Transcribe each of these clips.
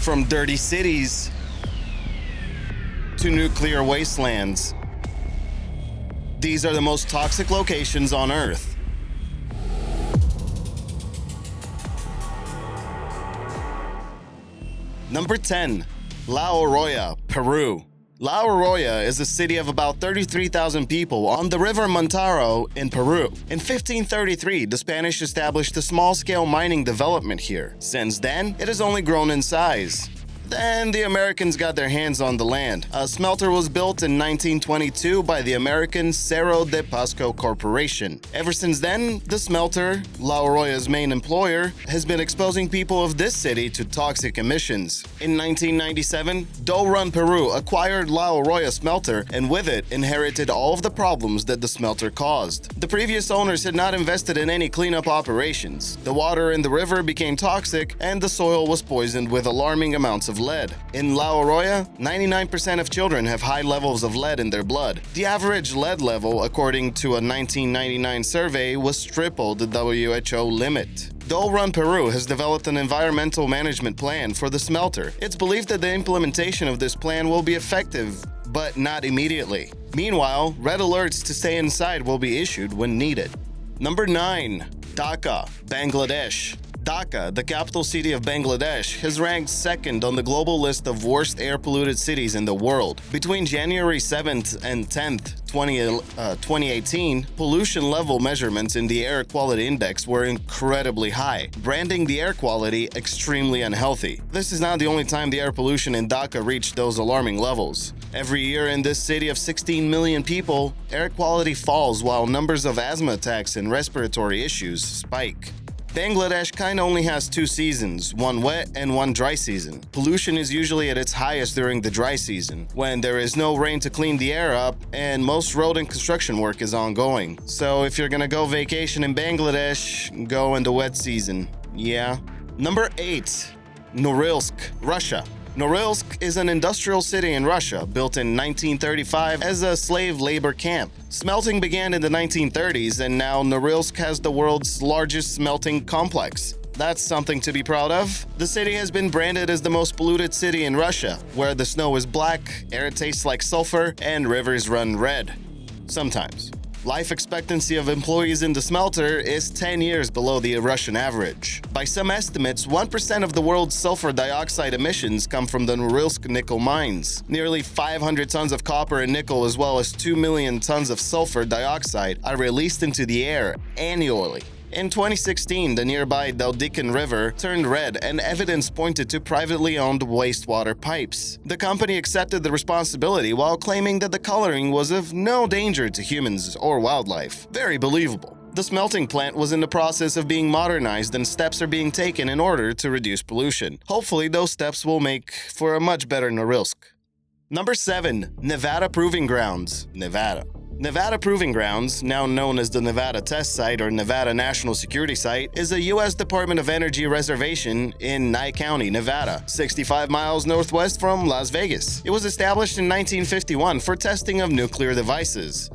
From dirty cities to nuclear wastelands, these are the most toxic locations on Earth. Number 10. La Oroya, Peru. La Oroya is a city of about 33,000 people on the river Montaro in Peru. In 1533, the Spanish established a small-scale mining development here. Since then, it has only grown in size. Then the Americans got their hands on the land. A smelter was built in 1922 by the American Cerro de Pasco Corporation. Ever since then, the smelter, La Oroya's main employer, has been exposing people of this city to toxic emissions. In 1997, Dough Run Peru acquired La Oroya smelter and with it inherited all of the problems that the smelter caused. The previous owners had not invested in any cleanup operations. The water in the river became toxic and the soil was poisoned with alarming amounts of lead. In La Oroya, 99% of children have high levels of lead in their blood. The average lead level, according to a 1999 survey, was triple the WHO limit. Dough Run Peru has developed an environmental management plan for the smelter. It's believed that the implementation of this plan will be effective, but not immediately. Meanwhile, red alerts to stay inside will be issued when needed. Number 9. Dhaka, Bangladesh. Dhaka, the capital city of Bangladesh, has ranked second on the global list of worst air-polluted cities in the world. Between January 7th and 10th, 2018, pollution level measurements in the Air Quality Index were incredibly high, branding the air quality extremely unhealthy. This is not the only time the air pollution in Dhaka reached those alarming levels. Every year in this city of 16 million people, air quality falls while numbers of asthma attacks and respiratory issues spike. Bangladesh kinda only has two seasons, one wet and one dry season. Pollution is usually at its highest during the dry season, when there is no rain to clean the air up and most road and construction work is ongoing. So if you're gonna go vacation in Bangladesh, go in the wet season. Yeah. Number 8. Norilsk, Russia. Norilsk is an industrial city in Russia, built in 1935 as a slave labor camp. Smelting began in the 1930s, and now Norilsk has the world's largest smelting complex. That's something to be proud of. The city has been branded as the most polluted city in Russia, where the snow is black, air tastes like sulfur, and rivers run red. Sometimes. Life expectancy of employees in the smelter is 10 years below the Russian average. By some estimates, 1% of the world's sulfur dioxide emissions come from the Norilsk nickel mines. Nearly 500 tons of copper and nickel as well as 2 million tons of sulfur dioxide are released into the air annually. In 2016, the nearby Daldykan River turned red and evidence pointed to privately owned wastewater pipes. The company accepted the responsibility while claiming that the coloring was of no danger to humans or wildlife. Very believable. The smelting plant was in the process of being modernized and steps are being taken in order to reduce pollution. Hopefully, those steps will make for a much better Norilsk. Number 7. Nevada Proving Grounds, Nevada. Nevada Proving Grounds, now known as the Nevada Test Site or Nevada National Security Site, is a U.S. Department of Energy reservation in Nye County, Nevada, 65 miles northwest from Las Vegas. It was established in 1951 for testing of nuclear devices,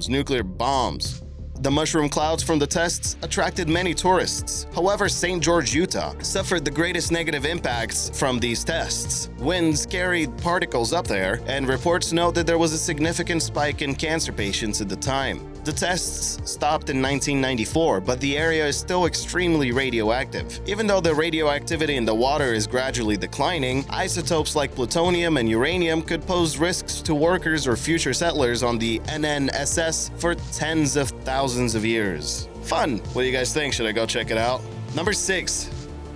nuclear bombs. The mushroom clouds from the tests attracted many tourists. However, St. George, Utah, suffered the greatest negative impacts from these tests. Winds carried particles up there, and reports note that there was a significant spike in cancer patients at the time. The tests stopped in 1994, but the area is still extremely radioactive. Even though the radioactivity in the water is gradually declining, isotopes like plutonium and uranium could pose risks to workers or future settlers on the NNSS for tens of thousands of years. Fun! What do you guys think? Should I go check it out? Number 6.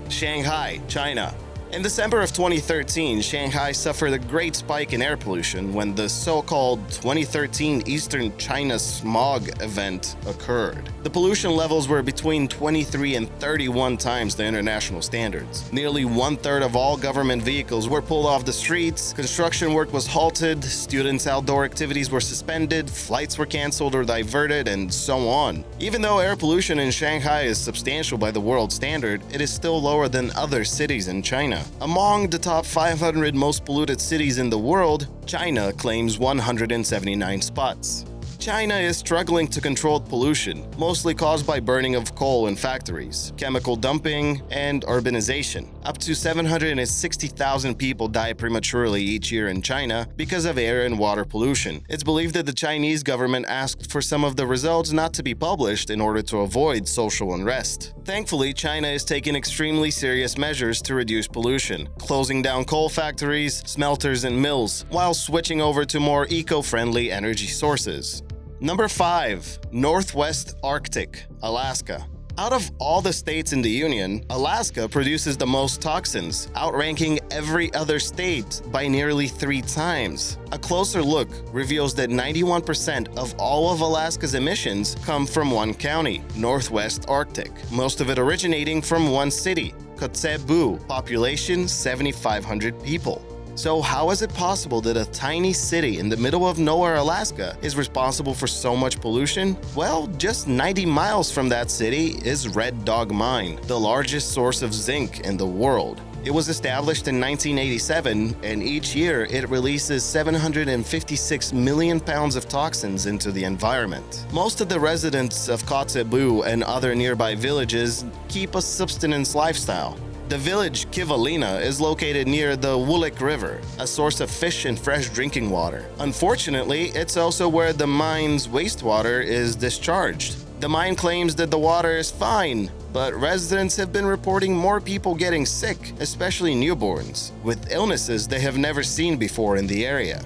Shanghai, China. In December of 2013, Shanghai suffered a great spike in air pollution when the so-called 2013 Eastern China smog event occurred. The pollution levels were between 23 and 31 times the international standards. Nearly one-third of all government vehicles were pulled off the streets, construction work was halted, students' outdoor activities were suspended, flights were canceled or diverted, and so on. Even though air pollution in Shanghai is substantial by the world standard, it is still lower than other cities in China. Among the top 500 most polluted cities in the world, China claims 179 spots. China is struggling to control pollution, mostly caused by burning of coal in factories, chemical dumping, and urbanization. Up to 760,000 people die prematurely each year in China because of air and water pollution. It's believed that the Chinese government asked for some of the results not to be published in order to avoid social unrest. Thankfully, China is taking extremely serious measures to reduce pollution, closing down coal factories, smelters, and mills, while switching over to more eco-friendly energy sources. Number 5. Northwest Arctic, Alaska. Out of all the states in the Union, Alaska produces the most toxins, outranking every other state by nearly 3 times. A closer look reveals that 91% of all of Alaska's emissions come from one county, Northwest Arctic, most of it originating from one city, Kotzebue, population 7,500 people. So how is it possible that a tiny city in the middle of nowhere, Alaska, is responsible for so much pollution? Well, just 90 miles from that city is Red Dog Mine, the largest source of zinc in the world. It was established in 1987, and each year it releases 756 million pounds of toxins into the environment. Most of the residents of Kotzebue and other nearby villages keep a subsistence lifestyle. The village Kivalina is located near the Norilsk River, a source of fish and fresh drinking water. Unfortunately, it's also where the mine's wastewater is discharged. The mine claims that the water is fine, but residents have been reporting more people getting sick, especially newborns, with illnesses they have never seen before in the area.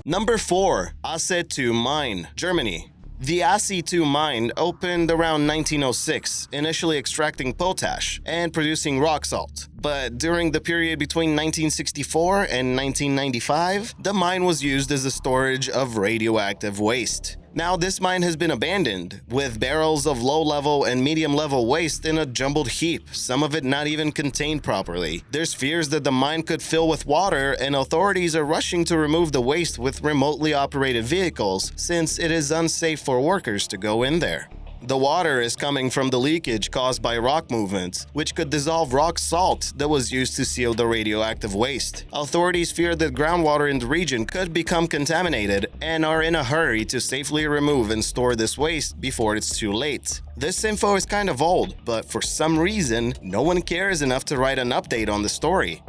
Number 4. Asse2 Mine, Germany. The Asse2 mine opened around 1906, initially extracting potash and producing rock salt. But during the period between 1964 and 1995, the mine was used as a storage of radioactive waste. Now this mine has been abandoned, with barrels of low-level and medium-level waste in a jumbled heap, some of it not even contained properly. There's fears that the mine could fill with water, and authorities are rushing to remove the waste with remotely operated vehicles, since it is unsafe for workers to go in there. The water is coming from the leakage caused by rock movements, which could dissolve rock salt that was used to seal the radioactive waste. Authorities fear that groundwater in the region could become contaminated and are in a hurry to safely remove and store this waste before it's too late. This info is kind of old, but for some reason, no one cares enough to write an update on the story.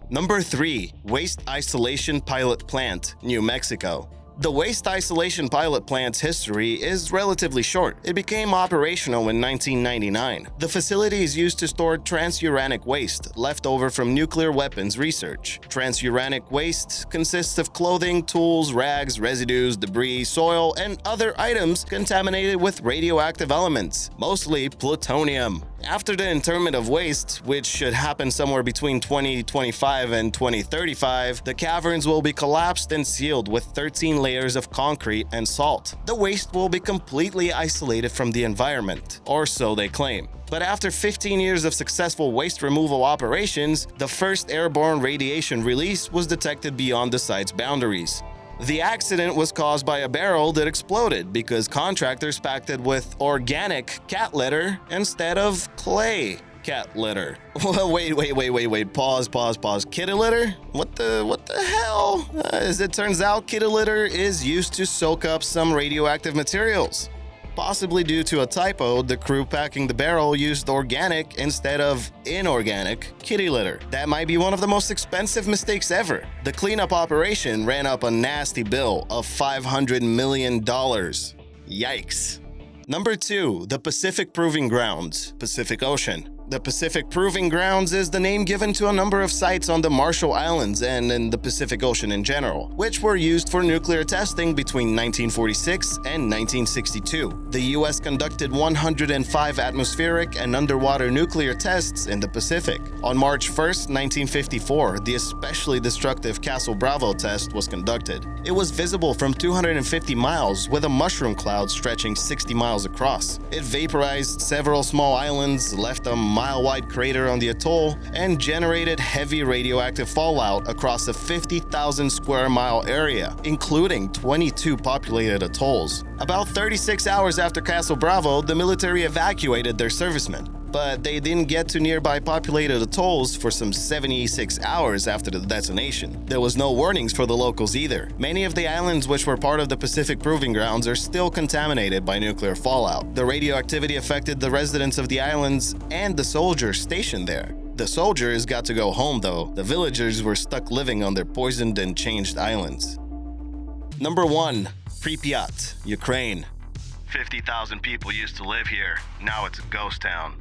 Number 3. Waste Isolation Pilot Plant, New Mexico. The Waste Isolation Pilot Plant's history is relatively short. It became operational in 1999. The facility is used to store transuranic waste left over from nuclear weapons research. Transuranic waste consists of clothing, tools, rags, residues, debris, soil, and other items contaminated with radioactive elements, mostly plutonium. After the interment of waste, which should happen somewhere between 2025 and 2035, the caverns will be collapsed and sealed with 13 layers of concrete and salt. The waste will be completely isolated from the environment, or so they claim. But after 15 years of successful waste removal operations, the first airborne radiation release was detected beyond the site's boundaries. The accident was caused by a barrel that exploded because contractors packed it with organic cat litter instead of clay cat litter. Well, wait. Pause. Kitty litter? What the hell? As it turns out, kitty litter is used to soak up some radioactive materials. Possibly due to a typo, the crew packing the barrel used organic instead of inorganic kitty litter. That might be one of the most expensive mistakes ever. The cleanup operation ran up a nasty bill of $500 million. Yikes. Number 2. The Pacific Proving Grounds, Pacific Ocean. The Pacific Proving Grounds is the name given to a number of sites on the Marshall Islands and in the Pacific Ocean in general, which were used for nuclear testing between 1946 and 1962. The U.S. conducted 105 atmospheric and underwater nuclear tests in the Pacific. On March 1, 1954, the especially destructive Castle Bravo test was conducted. It was visible from 250 miles with a mushroom cloud stretching 60 miles across. It vaporized several small islands, left a mile-wide crater on the atoll, and generated heavy radioactive fallout across a 50,000 square mile area, including 22 populated atolls. About 36 hours after Castle Bravo, the military evacuated their servicemen, but they didn't get to nearby populated atolls for some 76 hours after the detonation. There was no warnings for the locals either. Many of the islands which were part of the Pacific Proving Grounds are still contaminated by nuclear fallout. The radioactivity affected the residents of the islands and the soldiers stationed there. The soldiers got to go home though. The villagers were stuck living on their poisoned and changed islands. Number 1. Pripyat, Ukraine. 50,000 people used to live here. Now it's a ghost town.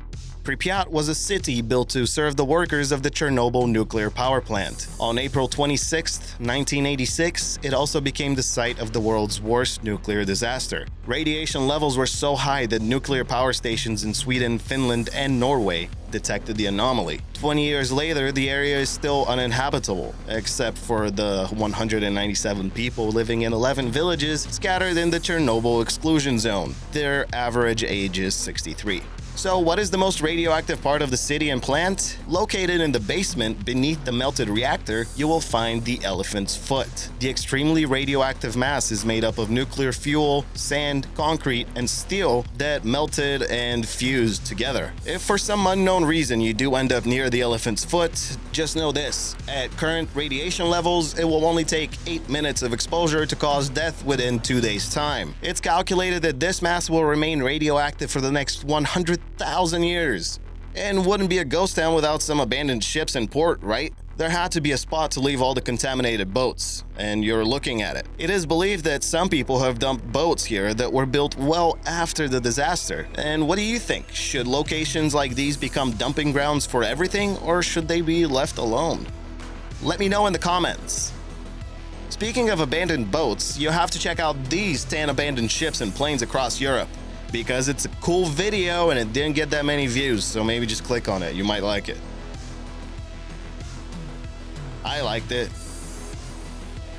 Pripyat was a city built to serve the workers of the Chernobyl nuclear power plant. On April 26, 1986, it also became the site of the world's worst nuclear disaster. Radiation levels were so high that nuclear power stations in Sweden, Finland, and Norway detected the anomaly. 20 years later, the area is still uninhabitable, except for the 197 people living in 11 villages scattered in the Chernobyl exclusion zone. Their average age is 63. So what is the most radioactive part of the city and plant? Located in the basement beneath the melted reactor, you will find the elephant's foot. The extremely radioactive mass is made up of nuclear fuel, sand, concrete, and steel that melted and fused together. If for some unknown reason you do end up near the elephant's foot, just know this: at current radiation levels, it will only take 8 minutes of exposure to cause death within 2 days' time. It's calculated that this mass will remain radioactive for the next 100,000 years. And wouldn't be a ghost town without some abandoned ships in port, right? There had to be a spot to leave all the contaminated boats, and you're looking at it. It is believed that some people have dumped boats here that were built well after the disaster. And what do you think? Should locations like these become dumping grounds for everything, or should they be left alone? Let me know in the comments. Speaking of abandoned boats, you have to check out these 10 abandoned ships and planes across Europe, because it's a cool video and it didn't get that many views, so maybe just click on it. You might like it. I liked it.